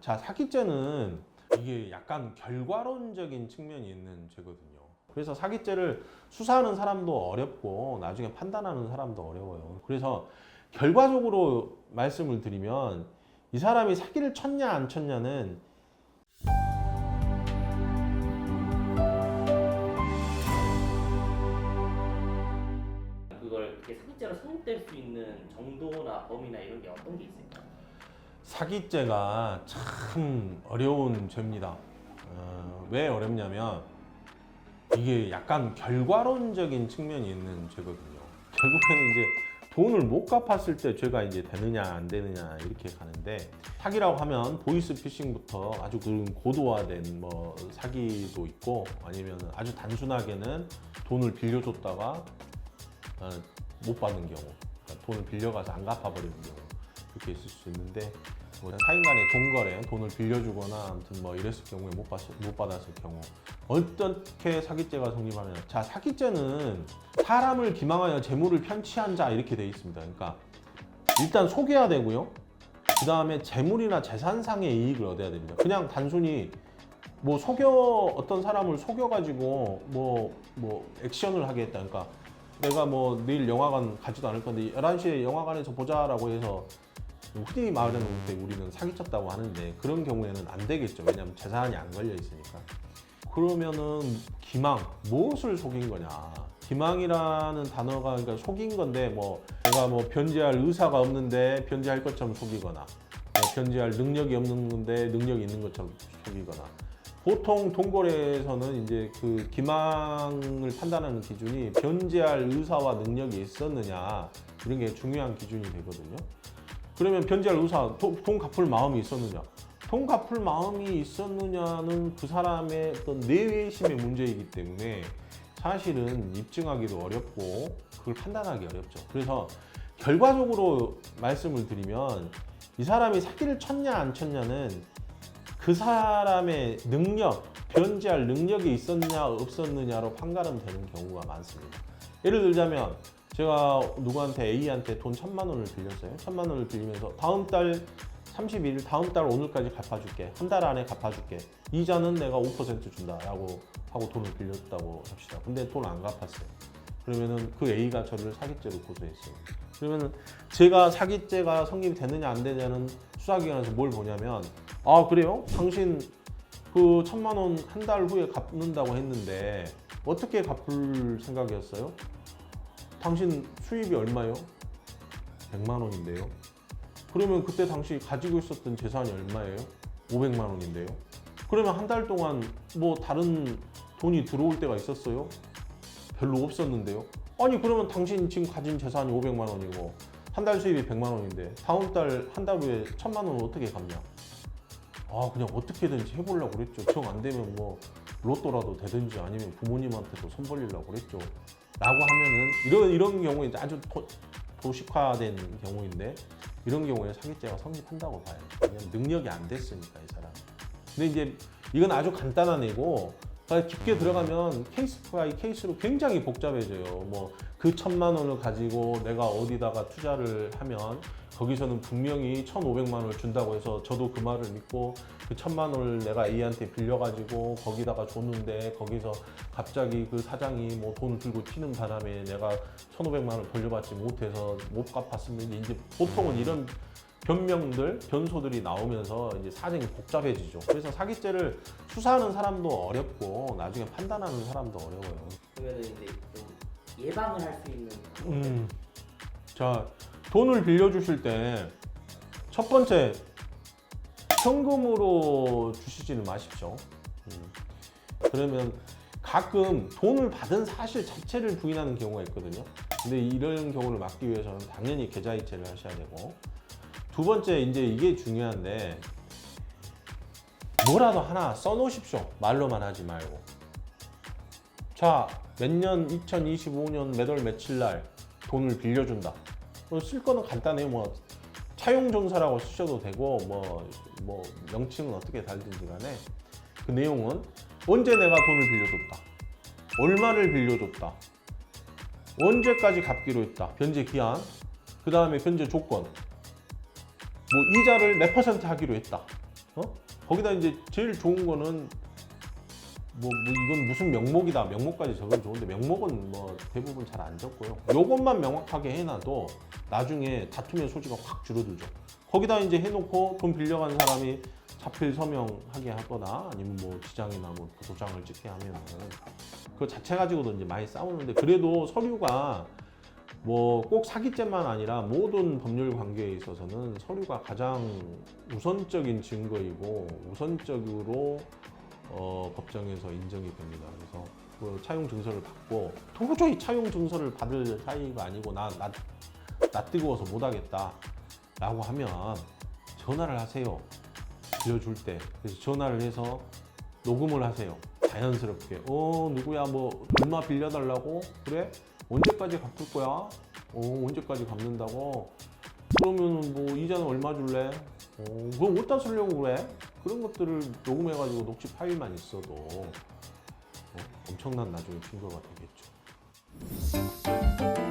자, 사기죄는 이게 약간 결과론적인 측면이 있는 죄거든요. 그래서 사기죄를 수사하는 사람도 어렵고 나중에 판단하는 사람도 어려워요. 그래서 결과적으로 말씀을 드리면 이 사람이 사기를 쳤냐 안 쳤냐는 그걸 이렇게 사기죄로 성립될 수 있는 정도나 범위나 이런 게 어떤 게 있을까요? 사기죄가 참 어려운 죄입니다. 왜 어렵냐면 이게 약간 결과론적인 측면이 있는 죄거든요. 결국에는 이제 돈을 못 갚았을 때 죄가 이제 되느냐 안 되느냐 이렇게 가는데, 사기라고 하면 보이스피싱부터 아주 그 고도화된 뭐 사기도 있고, 아니면 아주 단순하게는 돈을 빌려줬다가 못 받는 경우, 그러니까 돈을 빌려가서 안 갚아버리는 경우, 그렇게 있을 수 있는데, 뭐 사인 간의 돈거래, 돈을 빌려주거나 아무튼 뭐 이랬을 경우에 못 받았을 경우 어떻게 사기죄가 성립하냐. 자, 사기죄는 사람을 기망하여 재물을 편취한 자 이렇게 돼 있습니다. 그러니까 일단 속여야 되고요. 그 다음에 재물이나 재산상의 이익을 얻어야 됩니다. 그냥 단순히 뭐 어떤 사람을 속여가지고 뭐 액션을 하게 했다. 그러니까 내가 뭐 내일 영화관 가지도 않을 건데 11시에 영화관에서 보자라고 해서, 흔히 말하는 우리는 사기쳤다고 하는데 그런 경우에는 안 되겠죠. 왜냐하면 재산이 안 걸려 있으니까. 그러면은 기망, 무엇을 속인 거냐. 기망이라는 단어가 그러니까 속인 건데, 뭐 내가 뭐 변제할 의사가 없는데 변제할 것처럼 속이거나, 뭐 변제할 능력이 없는 건데 능력이 있는 것처럼 속이거나. 보통 돈거래에서는 이제 그 기망을 판단하는 기준이 변제할 의사와 능력이 있었느냐, 이런 게 중요한 기준이 되거든요. 그러면 변제할 의사, 돈 갚을 마음이 있었느냐? 돈 갚을 마음이 있었느냐는 그 사람의 어떤 내외심의 문제이기 때문에 사실은 입증하기도 어렵고 그걸 판단하기 어렵죠. 그래서 결과적으로 말씀을 드리면 이 사람이 사기를 쳤냐 안 쳤냐는 그 사람의 능력, 변제할 능력이 있었느냐 없었느냐로 판가름되는 경우가 많습니다. 예를 들자면 제가 누구한테 A한테 돈 1,000만 원을 빌렸어요. 1,000만 원을 빌리면서 다음 달 31일, 다음 달 오늘까지 갚아줄게. 한 달 안에 갚아줄게. 이자는 내가 5% 준다라고 하고 돈을 빌렸다고 합시다. 근데 돈을 안 갚았어요. 그러면은 그 A가 저를 사기죄로 고소했어요. 그러면은 제가 사기죄가 성립이 되느냐 안 되느냐는 수사기관에서 뭘 보냐면, 아 그래요? 당신 그 1,000만 원 한 달 후에 갚는다고 했는데 어떻게 갚을 생각이었어요? 당신 수입이 얼마요? 100만 원인데요. 그러면 그때 당시 가지고 있었던 재산이 얼마예요? 500만 원인데요. 그러면 한 달 동안 뭐 다른 돈이 들어올 때가 있었어요? 별로 없었는데요. 아니 그러면 당신 지금 가진 재산이 500만 원이고 한 달 수입이 100만 원인데 다음 달 한 달 후에 1,000만 원을 어떻게 갚냐? 아 그냥 어떻게든지 해보려고 그랬죠. 정 안 되면 뭐 로또라도 되든지 아니면 부모님한테도 손 벌리려고 그랬죠. 라고 하면은 이런 경우에 아주 도식화된 경우인데, 이런 경우에 사기죄가 성립한다고 봐요. 왜냐면 능력이 안 됐으니까 이 사람. 근데 이제 이건 아주 간단한 애고 깊게 들어가면 케이스 바이 케이스로 굉장히 복잡해져요. 뭐 그 1,000만 원을 가지고 내가 어디다가 투자를 하면 거기서는 분명히 1,500만 원을 준다고 해서 저도 그 말을 믿고 그 1,000만 원을 내가 A한테 빌려가지고 거기다가 줬는데 거기서 갑자기 그 사장이 뭐 돈을 들고 튀는 바람에 내가 1,500만 원을 돌려받지 못해서 못 갚았으면, 이제 보통은 이런 변소들이 나오면서 이제 사정이 복잡해지죠. 그래서 사기죄를 수사하는 사람도 어렵고 나중에 판단하는 사람도 어려워요. 그러면 이제 좀 예방을 할 수 있는 자, 돈을 빌려주실 때 첫 번째, 현금으로 주시지는 마십시오. 그러면 가끔 돈을 받은 사실 자체를 부인하는 경우가 있거든요. 근데 이런 경우를 막기 위해서는 당연히 계좌이체를 하셔야 되고, 두 번째, 이제 이게 중요한데, 뭐라도 하나 써놓으십시오. 말로만 하지 말고. 자, 몇 년, 2025년 몇 월 며칠 날 돈을 빌려준다. 쓸 거는 간단해요. 뭐 차용전사라고 쓰셔도 되고, 뭐 명칭은 어떻게 달든지 간에 그 내용은 언제 내가 돈을 빌려줬다, 얼마를 빌려줬다, 언제까지 갚기로 했다, 변제 기한, 그 다음에 변제 조건, 뭐 이자를 몇 퍼센트 하기로 했다, 거기다 이제 제일 좋은 거는 뭐 이건 무슨 명목이다. 명목까지 적으면 좋은데 명목은 뭐 대부분 잘 안 적고요. 요것만 명확하게 해놔도 나중에 다툼의 소지가 확 줄어들죠. 거기다 이제 해놓고 돈 빌려간 사람이 자필 서명하게 하거나 아니면 뭐 지장이나 뭐 도장을 찍게 하면은 그 자체 가지고도 이제 많이 싸우는데 그래도 서류가 뭐 꼭 사기죄만 아니라 모든 법률 관계에 있어서는 서류가 가장 우선적인 증거이고 우선적으로 법정에서 인정이 됩니다. 그래서 그 차용 증서를 받고 도저히 차용 증서를 받을 사이가 아니고 나 뜨거워서 못하겠다 라고 하면 전화를 하세요. 빌려줄 때. 그래서 전화를 해서 녹음을 하세요. 자연스럽게. 누구야 뭐 얼마 빌려달라고? 그래? 언제까지 갚을 거야? 언제까지 갚는다고? 그러면 뭐 이자는 얼마 줄래? 그럼 어디다 쓰려고 그래? 그런 것들을 녹음해가지고 녹취 파일만 있어도 엄청난 나중에 증거가 되겠죠.